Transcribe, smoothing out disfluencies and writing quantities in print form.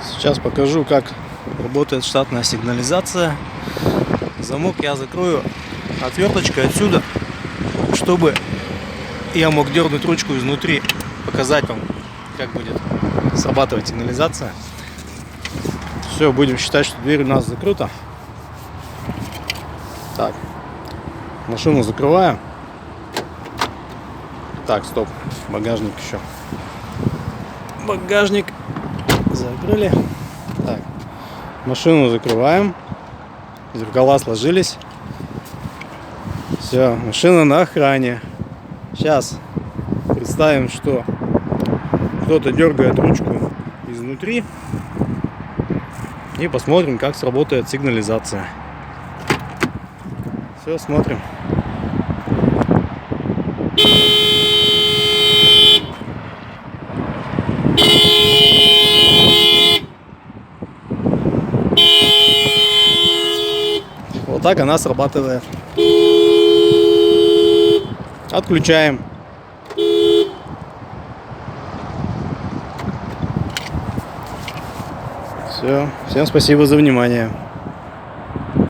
Сейчас покажу, как работает штатная сигнализация. Замок я закрою отверточкой отсюда, чтобы я мог дернуть ручку изнутри, показать вам, как будет срабатывать сигнализация. Все, будем считать, что дверь у нас закрыта. Так, машину закрываем. Так, стоп, багажник еще. Багажник закрыли. Так, машину закрываем. Зеркала сложились. Все, машина на охране. Сейчас представим, что кто-то дергает ручку изнутри. И посмотрим, как сработает сигнализация. Все, смотрим. Вот так она срабатывает. Отключаем. Все. Всем спасибо за внимание.